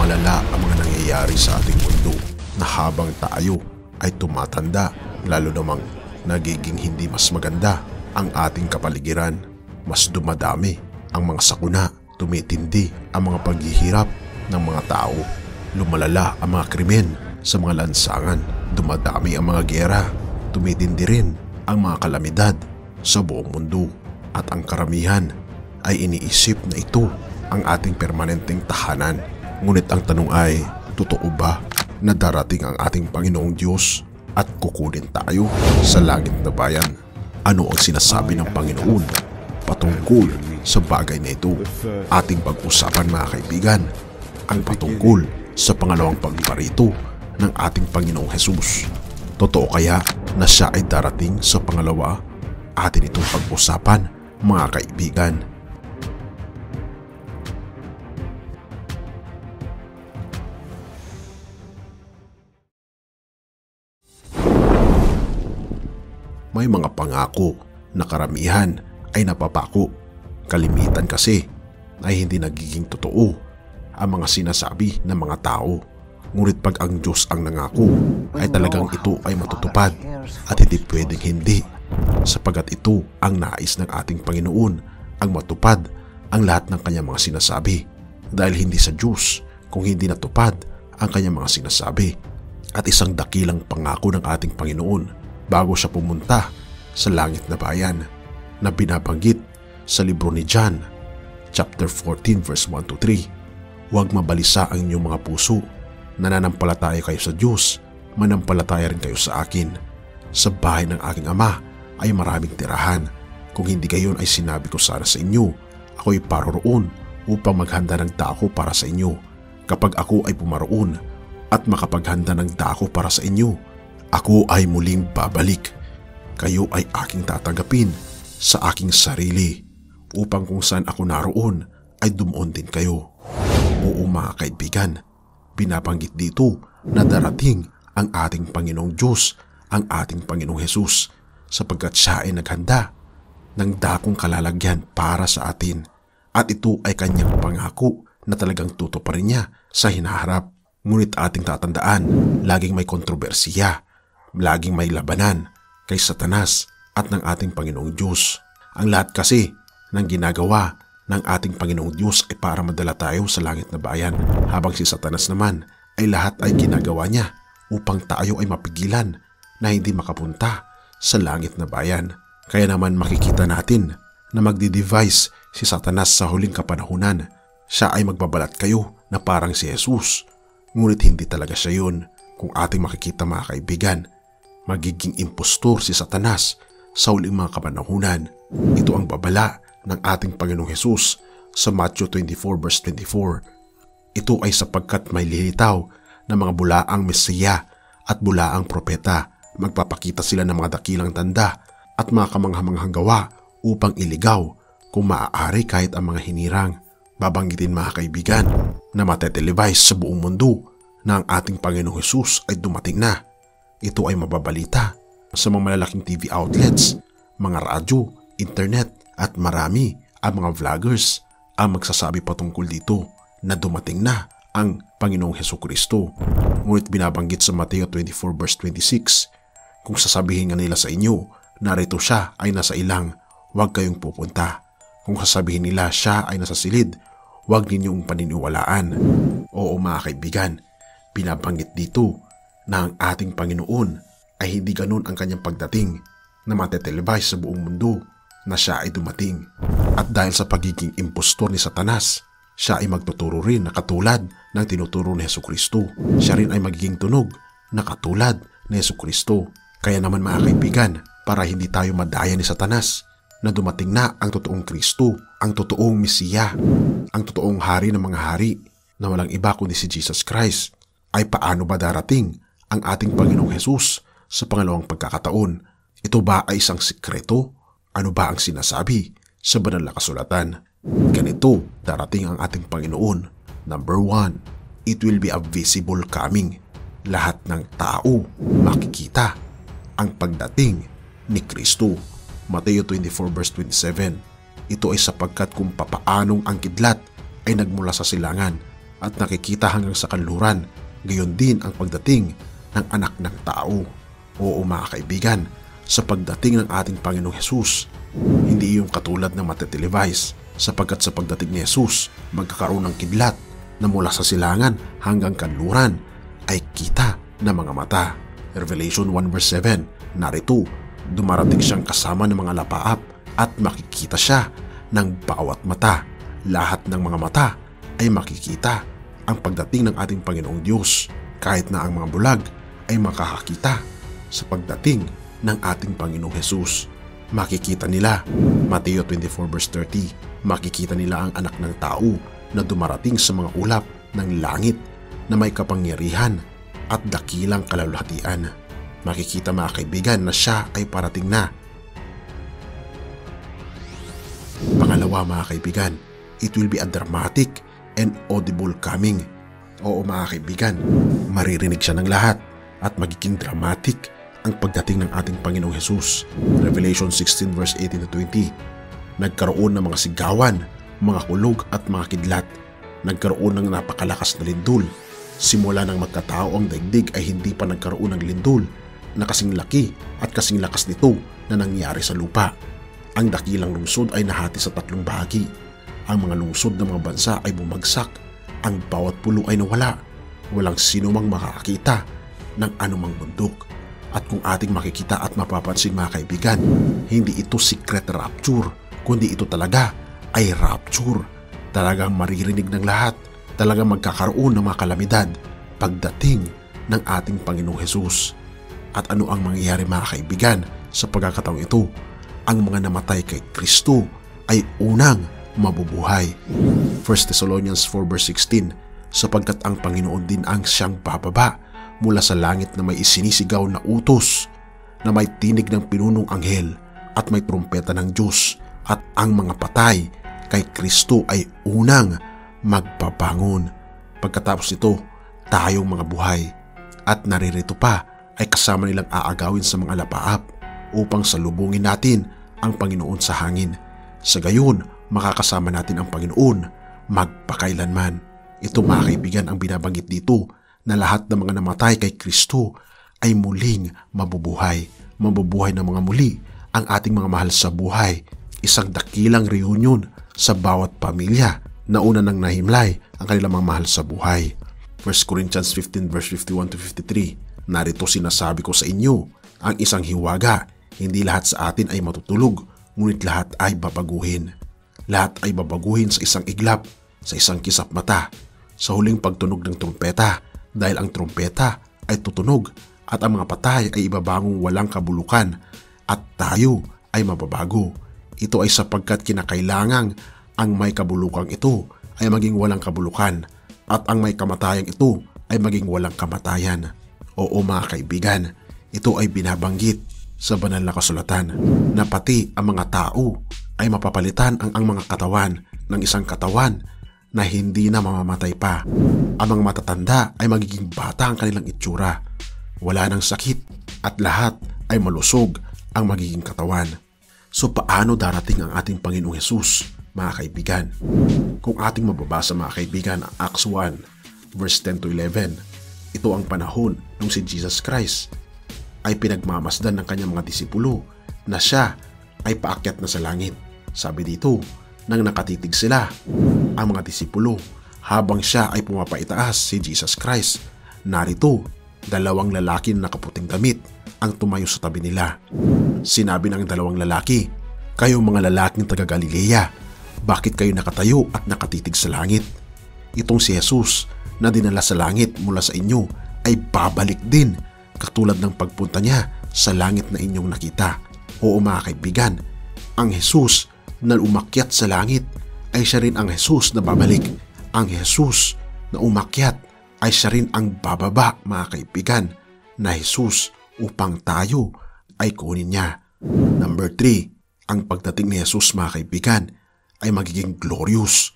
lumalala ang mga nangyayari sa ating mundo na habang tayo ay tumatanda, lalo namang nagiging hindi mas maganda ang ating kapaligiran. Mas dumadami ang mga sakuna, tumitindi ang mga paghihirap ng mga tao, lumalala ang mga krimen sa mga lansangan, dumadami ang mga giyera, tumitindi rin ang mga kalamidad sa buong mundo, at ang karamihan ay iniisip na ito ang ating permanenteng tahanan. Ngunit ang tanong ay, totoo ba na darating ang ating Panginoong Diyos at kukunin tayo sa langit na bayan? Ano ang sinasabi ng Panginoon patungkol sa bagay na ito? Ating pag-usapan mga kaibigan ang patungkol sa pangalawang pagparito ng ating Panginoong Hesus. Totoo kaya na siya ay darating sa pangalawa? Atin itong pag-usapan mga kaibigan. May mga pangako na karamihan ay napapako. Kalimitan kasi ay hindi nagiging totoo ang mga sinasabi ng mga tao. Ngunit pag ang Diyos ang nangako, ay talagang ito ay matutupad at hindi pwedeng hindi, sapagat ito ang nais ng ating Panginoon, ang matupad ang lahat ng kanyang mga sinasabi. Dahil hindi sa Diyos kung hindi natupad ang kanyang mga sinasabi. At isang dakilang pangako ng ating Panginoon bago siya pumunta sa langit na bayan na binabanggit sa libro ni John, chapter 14 verse 1 to 3. Huwag mabalisa ang inyong mga puso. Nananampalataya kayo sa Diyos, manampalataya rin kayo sa akin. Sa bahay ng aking Ama ay maraming tirahan. Kung hindi gayon ay sinabi ko sana sa inyo, ako'y paroroon upang maghanda ng dako para sa inyo. Kapag ako ay pumaroon at makapaghanda ng dako para sa inyo, ako ay muling babalik. Kayo ay aking tatanggapin sa aking sarili, upang kung saan ako naroon ay dumoon din kayo. Oo mga kaibigan, binabanggit dito na darating ang ating Panginoong Diyos, ang ating Panginoong Hesus, sapagkat siya ay naghanda ng dakong kalalagyan para sa atin. At ito ay kanyang pangako na talagang tutuparin niya sa hinaharap. Ngunit ating tatandaan, laging may kontrobersiya, laging may labanan kay Satanas at ng ating Panginoong Diyos. Ang lahat kasi ng ginagawa ng ating Panginoong Diyos ay para madala tayo sa langit na bayan, habang si Satanas naman ay lahat ay ginagawa niya upang tayo ay mapigilan na hindi makapunta sa langit na bayan. Kaya naman makikita natin na magdi-devise si Satanas sa huling kapanahunan. Siya ay magbabalat kayo na parang si Jesus. Ngunit hindi talaga siya yun. Kung ating makikita mga kaibigan, magiging impostor si Satanas sa huling mga kapanahunan. Ito ang babala ng ating Panginoong Hesus sa Matthew 24 verse 24. Ito ay sapagkat may lilitaw na mga bulaang Mesiya at bulaang propeta. Magpapakita sila ng mga dakilang tanda at mga kamanghamanghang gawa upang iligaw, kung maaari kahit ang mga hinirang. Babanggitin mga kaibigan na matetelevise sa buong mundo na ang ating Panginoong Hesus ay dumating na. Ito ay mababalita sa mga malalaking TV outlets, mga radyo, internet, at marami ang mga vloggers ang magsasabi patungkol dito na dumating na ang Panginoong Hesukristo. Ngunit binabanggit sa Mateo 24 verse 26, kung sasabihin nga nila sa inyo, narito siya ay nasa ilang, huwag kayong pupunta. Kung sasabihin nila siya ay nasa silid, huwag ninyong paniniwalaan. Oo mga kaibigan, binabanggit dito na ang ating Panginoon ay hindi ganun ang kanyang pagdating na matetelevise sa buong mundo na siya ay dumating. At dahil sa pagiging impostor ni Satanas, siya ay magtuturo rin na katulad ng tinuturo ni Hesukristo. Siya rin ay magiging tunog na katulad ni Hesukristo. Kaya naman mga kaibigan, para hindi tayo madaya ni Satanas na dumating na ang totoong Kristo, ang totoong Mesiya, ang totoong hari ng mga hari na walang iba kundi si Jesus Christ, ay paano ba darating ang ating Panginoong Hesus sa pangalawang pagkakataon? Ito ba ay isang sikreto? Ano ba ang sinasabi sa banal na kasulatan? Ganito darating ang ating Panginoon. Number 1, it will be a visible coming. Lahat ng tao makikita ang pagdating ni Kristo. Mateo 24 verse 27. Ito ay sapagkat kung papaanong ang kidlat ay nagmula sa silangan at nakikita hanggang sa kanluran. Gayon din ang pagdating ng anak ng tao. Oo mga kaibigan, sa pagdating ng ating Panginoong Hesus, hindi yung katulad ng matetelevise, sapagkat sa pagdating ni Hesus, magkakaroon ng kidlat na mula sa silangan hanggang kanluran ay kita ng mga mata. Revelation 1 verse 7, narito, dumarating siyang kasama ng mga lapaap at makikita siya ng bawat mata. Lahat ng mga mata ay makikita ang pagdating ng ating Panginoong Diyos, kahit na ang mga bulag ay makakakita sa pagdating ng ating Panginoong Hesus. Makikita nila, Mateo 24 verse 30, makikita nila ang anak ng tao na dumarating sa mga ulap ng langit na may kapangyarihan at dakilang kalulhatian. Makikita mga kaibigan na siya ay parating na. Pangalawa mga kaibigan, it will be a dramatic and audible coming. Oo mga kaibigan, maririnig siya ng lahat at magiging dramatic ang pagdating ng ating Panginoong Hesus. Revelation 16 verse 18 to 20, nagkaroon ng mga sigawan, mga kulog at mga kidlat. Nagkaroon ng napakalakas na lindol. Simula ng magkatao ang daigdig ay hindi pa nagkaroon ng lindol na kasing laki at kasing lakas nito na nangyari sa lupa. Ang dakilang lungsod ay nahati sa 3 bahagi. Ang mga lungsod ng mga bansa ay bumagsak. Ang bawat pulo ay nawala. Walang sino mang makakakita ng anumang bundok. At kung ating makikita at mapapansin mga kaibigan, hindi ito secret rapture, kundi ito talaga ay rapture. Talagang maririnig ng lahat, talagang magkakaroon ng mga kalamidad pagdating ng ating Panginoong Hesus. At ano ang mangyayari mga kaibigan sa pagkakataong ito? Ang mga namatay kay Kristo ay unang mabubuhay. 1 Thessalonians 4 verse 16, sapagkat ang Panginoon din ang siyang bababa mula sa langit na may isinisigaw na utos, na may tinig ng pinunong anghel at may trumpeta ng Diyos, at ang mga patay kay Kristo ay unang magpabangon. Pagkatapos nito, tayong mga buhay at naririto pa ay kasama nilang aagawin sa mga lapaap upang salubungin natin ang Panginoon sa hangin. Sa gayon, makakasama natin ang Panginoon magpakailanman. Ito mga kaibigan ang binabanggit dito, na lahat ng mga namatay kay Kristo ay muling mabubuhay. Mabubuhay ng mga muli ang ating mga mahal sa buhay. Isang dakilang reunion sa bawat pamilya na una nang nahimlay ang kanilang mga mahal sa buhay. 1 Corinthians 15 verse 51 to 53, narito sinasabi ko sa inyo, ang isang hiwaga, hindi lahat sa atin ay matutulog, ngunit lahat ay babaguhin. Lahat ay babaguhin sa isang iglap, sa isang kisap mata, sa huling pagtunog ng trumpeta, dahil ang trumpeta ay tutunog at ang mga patay ay ibabangong walang kabulukan at tayo ay mababago. Ito ay sapagkat kinakailangang ang may kabulukang ito ay maging walang kabulukan at ang may kamatayan ito ay maging walang kamatayan. Oo mga kaibigan, ito ay binabanggit sa banal na kasulatan na pati ang mga tao ay mapapalitan ang mga katawan ng isang katawan na hindi na mamamatay pa. Ang mga matatanda ay magiging bata ang kanilang itsura. Wala nang sakit at lahat ay malusog ang magiging katawan. So paano darating ang ating Panginoong Hesus, mga kaibigan? Kung ating mababasa mga kaibigan ang Acts 1 verse 10 to 11, ito ang panahon nung si Jesus Christ ay pinagmamasdan ng kanyang mga disipulo na siya ay paakyat na sa langit. Sabi dito, nang nakatitig sila, ang mga disipulo, habang siya ay pumapaitaas, si Jesus Christ, narito, 2 lalaki na nakaputing damit ang tumayo sa tabi nila. Sinabi ng 2 lalaki, kayong mga lalaking taga Galilea, bakit kayo nakatayo at nakatitig sa langit? Itong si Jesus na dinala sa langit mula sa inyo ay babalik din, katulad ng pagpunta niya sa langit na inyong nakita. Oo mga kaibigan, ang Jesus na umakyat sa langit ay siya rin ang Jesus na babalik. Ang Jesus na umakyat ay siya rin ang bababa mga kaibigan, na Jesus upang tayo ay kunin niya. Number 3, ang pagdating ni Jesus mga kaibigan ay magiging glorious.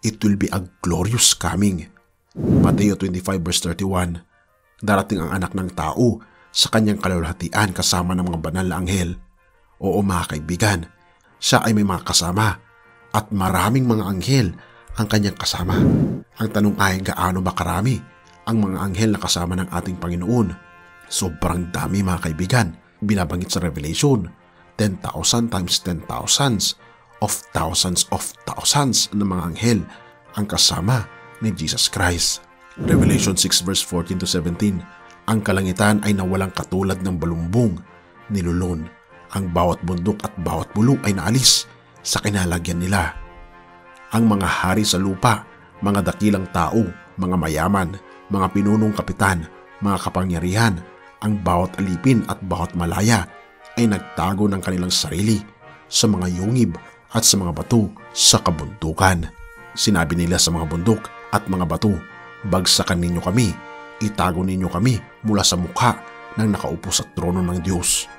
It will be a glorious coming. Mateo 25 verse 31, darating ang anak ng tao sa kanyang kalulhatian kasama ng mga banal na anghel. Oo mga kaibigan, siya ay may mga kasama at maraming mga anghel ang kanyang kasama. Ang tanong ay gaano ba karami ang mga anghel na kasama ng ating Panginoon? Sobrang dami mga kaibigan. Binabanggit sa Revelation, 10,000 times 10,000s of thousands ng mga anghel ang kasama ni Jesus Christ. Revelation 6 verse 14 to 17, ang kalangitan ay nawalang katulad ng balumbong, nilulon. Ang bawat bundok at bawat bulok ay naalis sa kinalagyan nila. Ang mga hari sa lupa, mga dakilang tao, mga mayaman, mga pinunong kapitan, mga kapangyarihan, ang bawat alipin at bawat malaya ay nagtago ng kanilang sarili sa mga yungib at sa mga bato sa kabundukan. Sinabi nila sa mga bundok at mga bato, bagsakan ninyo kami, itago ninyo kami mula sa mukha ng nakaupo sa trono ng Diyos.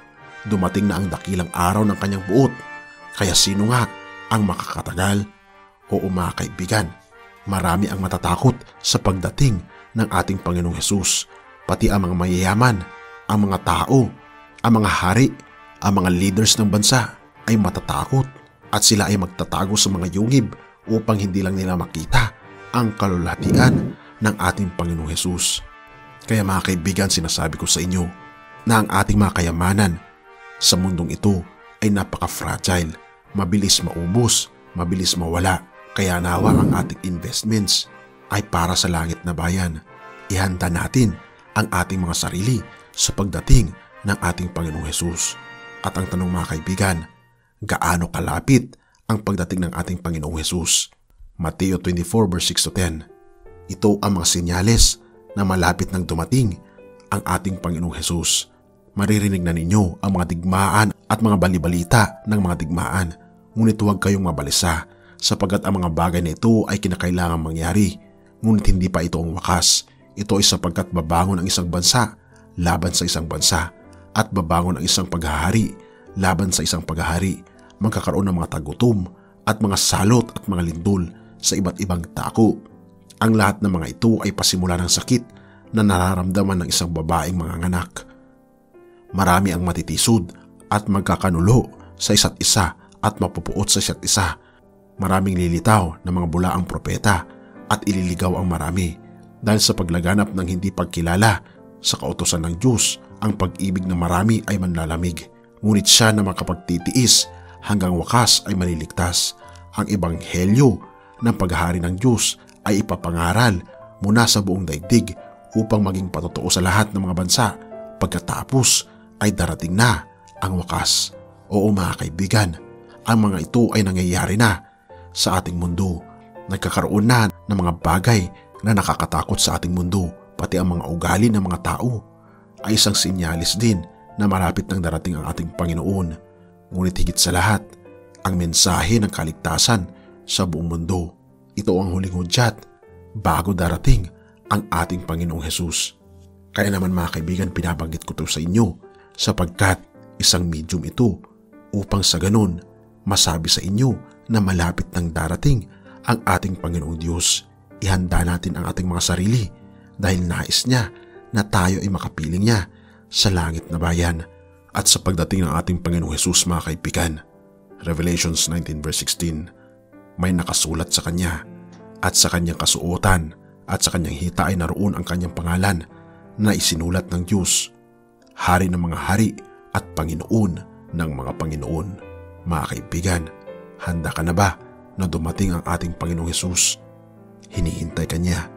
Dumating na ang dakilang araw ng kanyang buot, kaya sino nga ang makakatagal? Oo mga kaibigan, marami ang matatakot sa pagdating ng ating Panginoong Hesus, pati ang mga mayayaman, ang mga tao, ang mga hari, ang mga leaders ng bansa ay matatakot at sila ay magtatago sa mga yungib upang hindi lang nila makita ang kalulatian ng ating Panginoong Hesus. Kaya mga kaibigan, sinasabi ko sa inyo na ang ating mga kayamanan sa mundong ito ay napaka-fragile, mabilis maubos, mabilis mawala. Kaya nawa ang ating investments ay para sa langit na bayan. Ihanda natin ang ating mga sarili sa pagdating ng ating Panginoong Hesus. At ang tanong mga kaibigan, gaano kalapit ang pagdating ng ating Panginoong Hesus? Mateo 24 verse 6 to 10. Ito ang mga senyales na malapit nang dumating ang ating Panginoong Hesus. Maririnig na ninyo ang mga digmaan at mga balibalita ng mga digmaan. Ngunit huwag kayong mabalisa sapagkat ang mga bagay na ito ay kinakailangang mangyari. Ngunit hindi pa ito ang wakas. Ito ay sapagkat babangon ang isang bansa laban sa isang bansa at babangon ang isang paghahari laban sa isang paghahari. Magkakaroon ng mga tagutom at mga salot at mga lindol sa iba't ibang tako. Ang lahat ng mga ito ay pasimula ng sakit na nararamdaman ng isang babaeng manganganak. Marami ang matitisod at magkakanulo sa isa't isa at mapupuot sa isa't isa. Maraming lilitaw na mga bulaang propeta at ililigaw ang marami. Dahil sa paglaganap ng hindi pagkilala sa kautusan ng Diyos, ang pag-ibig ng marami ay manlalamig. Ngunit siya na makapagtitiis hanggang wakas ay maliligtas. Ang ebanghelyo ng paghahari ng Diyos ay ipapangaral muna sa buong daigdig upang maging patotoo sa lahat ng mga bansa. Pagkatapos ay darating na ang wakas. Oo mga kaibigan, ang mga ito ay nangyayari na sa ating mundo. Nagkakaroon na ng mga bagay na nakakatakot sa ating mundo, pati ang mga ugali ng mga tao ay isang sinyalis din na malapit nang darating ang ating Panginoon. Ngunit higit sa lahat, ang mensahe ng kaligtasan sa buong mundo. Ito ang huling hudyat bago darating ang ating Panginoong Hesus. Kaya naman mga kaibigan, pinabanggit ko ito sa inyo sapagkat isang medium ito upang sa ganun masabi sa inyo na malapit nang darating ang ating Panginoong Diyos. Ihanda natin ang ating mga sarili dahil nais niya na tayo ay makapiling niya sa langit na bayan. At sa pagdating ng ating Panginoong Hesus mga kaibigan, Revelations 19 verse 16, may nakasulat sa kanya at sa kanyang kasuotan at sa kanyang hita ay naroon ang kanyang pangalan na isinulat ng Diyos, Hari ng mga hari at Panginoon ng mga Panginoon. Mga kaibigan, handa ka na ba na dumating ang ating Panginoong Hesus? Hinihintay ka niya